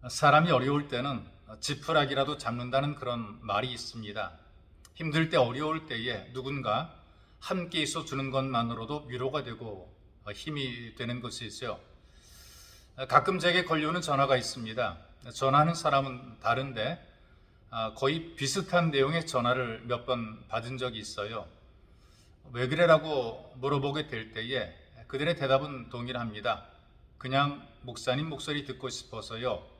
사람이 어려울 때는 지푸라기라도 잡는다는 그런 말이 있습니다. 힘들 때 어려울 때에 누군가 함께 있어 주는 것만으로도 위로가 되고 힘이 되는 것이 있어요. 가끔 제게 걸려오는 전화가 있습니다. 전화하는 사람은 다른데 거의 비슷한 내용의 전화를 몇 번 받은 적이 있어요. 왜 그래라고 물어보게 될 때에 그들의 대답은 동일합니다. 그냥 목사님 목소리 듣고 싶어서요.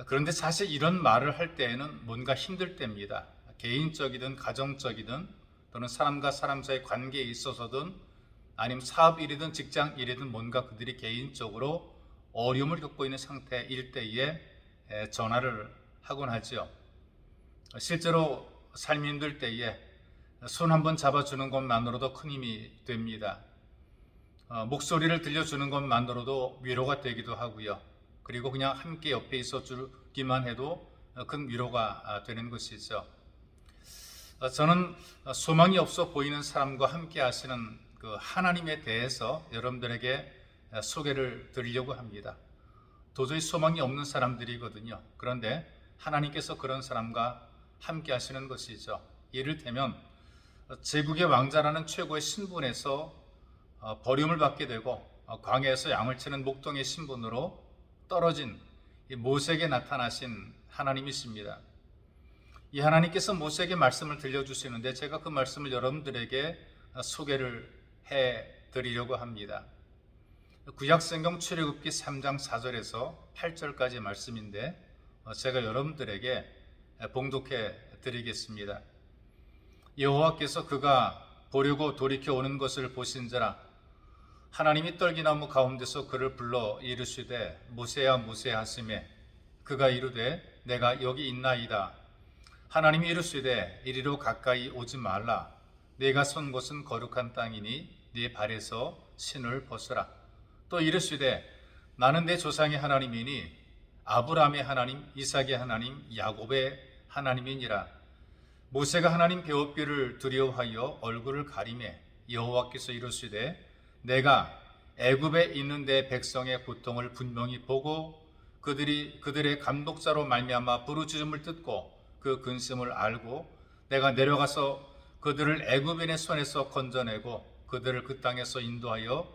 그런데 사실 이런 말을 할 때에는 뭔가 힘들 때입니다. 개인적이든 가정적이든 또는 사람과 사람 사이의 관계에 있어서든 아니면 사업 일이든 직장 일이든 뭔가 그들이 개인적으로 어려움을 겪고 있는 상태일 때에 전화를 하곤 하죠. 실제로 삶이 힘들 때에 손 한번 잡아주는 것만으로도 큰 힘이 됩니다. 목소리를 들려주는 것만으로도 위로가 되기도 하고요. 그리고 그냥 함께 옆에 있어 주기만 해도 큰 위로가 되는 것이죠. 저는 소망이 없어 보이는 사람과 함께 하시는 그 하나님에 대해서 여러분들에게 소개를 드리려고 합니다. 도저히 소망이 없는 사람들이거든요. 그런데 하나님께서 그런 사람과 함께 하시는 것이죠. 이를테면 제국의 왕자라는 최고의 신분에서 버림을 받게 되고 광야에서 양을 치는 목동의 신분으로 떨어진 모세에게 나타나신 하나님이십니다. 이 하나님께서 모세에게 말씀을 들려주시는데 제가 그 말씀을 여러분들에게 소개를 해드리려고 합니다. 구약성경 출애굽기 3장 4절에서 8절까지의 말씀인데 제가 여러분들에게 봉독해 드리겠습니다. 여호와께서 그가 보려고 돌이켜 오는 것을 보신지라 하나님이 떨기나무 가운데서 그를 불러 이르시되 모세야 모세야 하시매 그가 이르되 내가 여기 있나이다. 하나님이 이르시되 이리로 가까이 오지 말라. 내가 선 곳은 거룩한 땅이니 네 발에서 신을 벗으라. 또 이르시되 나는 내 조상의 하나님이니 아브라함의 하나님, 이삭의 하나님, 야곱의 하나님이니라. 모세가 하나님 배웁기를 두려워하여 얼굴을 가리매 여호와께서 이르시되 내가 애굽에 있는 내 백성의 고통을 분명히 보고 그들의 감독자로 말미암아 부르짖음을 듣고 그 근심을 알고 내가 내려가서 그들을 애굽인의 손에서 건져내고 그들을 그 땅에서 인도하여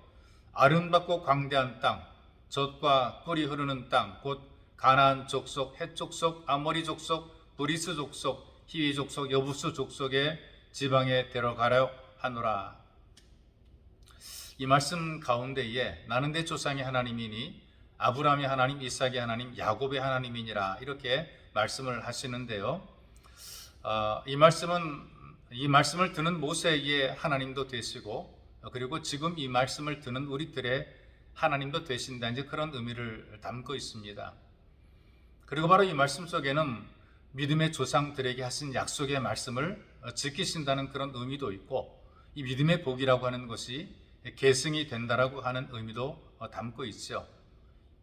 아름답고 광대한 땅, 젖과 꿀이 흐르는 땅, 곧 가나안 족속, 헷 족속, 아모리 족속, 브리스 족속, 히위 족속, 여부스 족속의 지방에 데려가려 하노라. 이 말씀 가운데에 나는 내 조상의 하나님이니 아브라함의 하나님, 이삭의 하나님, 야곱의 하나님이니라 이렇게 말씀을 하시는데요. 이 말씀을 듣는 모세의 하나님도 되시고 그리고 지금 이 말씀을 듣는 우리들의 하나님도 되신다 이제 그런 의미를 담고 있습니다. 그리고 바로 이 말씀 속에는 믿음의 조상들에게 하신 약속의 말씀을 지키신다는 그런 의미도 있고 이 믿음의 복이라고 하는 것이 계승이 된다라고 하는 의미도 담고 있죠.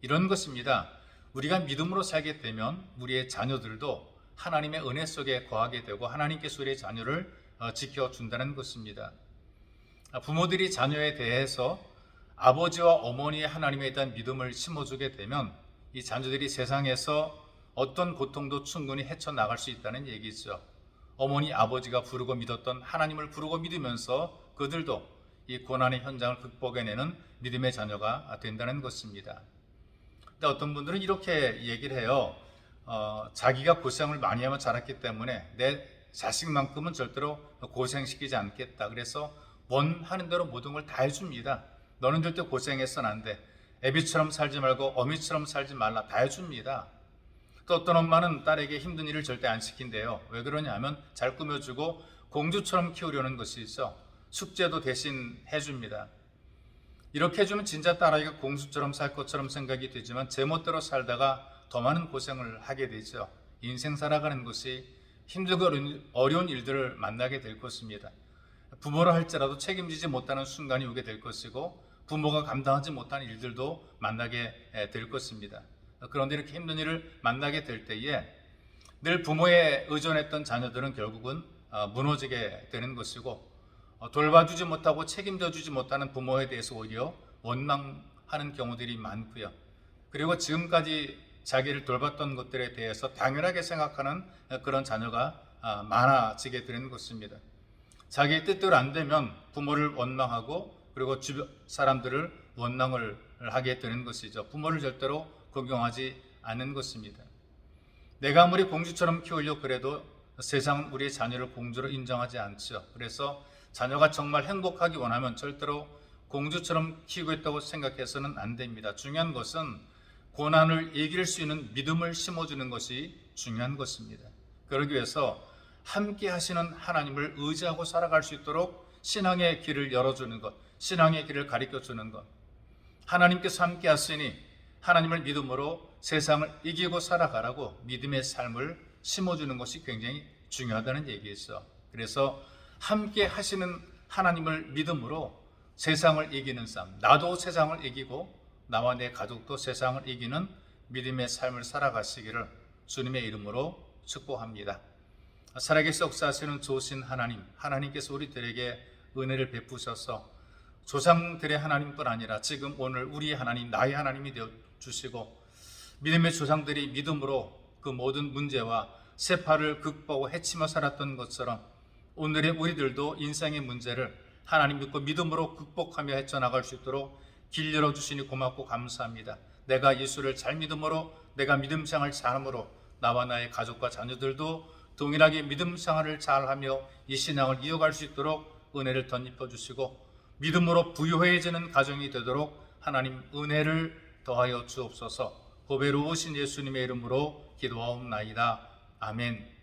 이런 것입니다. 우리가 믿음으로 살게 되면 우리의 자녀들도 하나님의 은혜 속에 거하게 되고 하나님께서 우리의 자녀를 지켜준다는 것입니다. 부모들이 자녀에 대해서 아버지와 어머니의 하나님에 대한 믿음을 심어주게 되면 이 자녀들이 세상에서 어떤 고통도 충분히 헤쳐나갈 수 있다는 얘기죠. 어머니, 아버지가 부르고 믿었던 하나님을 부르고 믿으면서 그들도 이 고난의 현장을 극복해내는 믿음의 자녀가 된다는 것입니다. 근데 어떤 분들은 이렇게 얘기를 해요. 자기가 고생을 많이 하며 자랐기 때문에 내 자식만큼은 절대로 고생시키지 않겠다. 그래서 원하는 대로 모든 걸 다 해줍니다. 너는 절대 고생해서는 안 돼. 애비처럼 살지 말고 어미처럼 살지 말라. 다 해줍니다. 또 어떤 엄마는 딸에게 힘든 일을 절대 안 시킨대요. 왜 그러냐면 잘 꾸며주고 공주처럼 키우려는 것이 있어. 숙제도 대신 해줍니다. 이렇게 해주면 진짜 딸아이가 공주처럼 살 것처럼 생각이 되지만 제멋대로 살다가 더 많은 고생을 하게 되죠. 인생 살아가는 것이 힘들고 어려운 일들을 만나게 될 것입니다. 부모를 할지라도 책임지지 못하는 순간이 오게 될 것이고 부모가 감당하지 못하는 일들도 만나게 될 것입니다. 그런데 이렇게 힘든 일을 만나게 될 때에 늘 부모에 의존했던 자녀들은 결국은 무너지게 되는 것이고 돌봐주지 못하고 책임져주지 못하는 부모에 대해서 오히려 원망하는 경우들이 많고요. 그리고 지금까지 자기를 돌봤던 것들에 대해서 당연하게 생각하는 그런 자녀가 많아지게 되는 것입니다. 자기의 뜻대로 안 되면 부모를 원망하고 그리고 주변 사람들을 원망을 하게 되는 것이죠. 부모를 절대로 공경하지 않는 것입니다. 내가 아무리 공주처럼 키우려고 그래도 세상은 우리의 자녀를 공주로 인정하지 않죠. 그래서 자녀가 정말 행복하기 원하면 절대로 공주처럼 키우고 있다고 생각해서는 안 됩니다. 중요한 것은 고난을 이길 수 있는 믿음을 심어주는 것이 중요한 것입니다. 그러기 위해서 함께 하시는 하나님을 의지하고 살아갈 수 있도록 신앙의 길을 열어주는 것, 신앙의 길을 가르쳐주는 것. 하나님께서 함께 하시니 하나님을 믿음으로 세상을 이기고 살아가라고 믿음의 삶을 심어주는 것이 굉장히 중요하다는 얘기였어. 그래서 함께 하시는 하나님을 믿음으로 세상을 이기는 삶, 나도 세상을 이기고 나와 내 가족도 세상을 이기는 믿음의 삶을 살아가시기를 주님의 이름으로 축복합니다. 살아계신 역사하시는 좋으신 하나님, 하나님께서 우리들에게 은혜를 베푸셔서 조상들의 하나님뿐 아니라 지금 오늘 우리의 하나님, 나의 하나님이 되어 주시고 믿음의 조상들이 믿음으로 그 모든 문제와 세파를 극복하고 헤치며 살았던 것처럼 오늘의 우리들도 인생의 문제를 하나님 믿고 믿음으로 극복하며 헤쳐나갈 수 있도록 길 열어주시니 고맙고 감사합니다. 내가 예수를 잘 믿음으로 내가 믿음 생활 잘함으로 나와 나의 가족과 자녀들도 동일하게 믿음 생활을 잘하며 이 신앙을 이어갈 수 있도록 은혜를 덧입혀 주시고 믿음으로 부유해지는 가정이 되도록 하나님 은혜를 더하여 주옵소서. 보배로우신 예수님의 이름으로 기도하옵나이다. 아멘.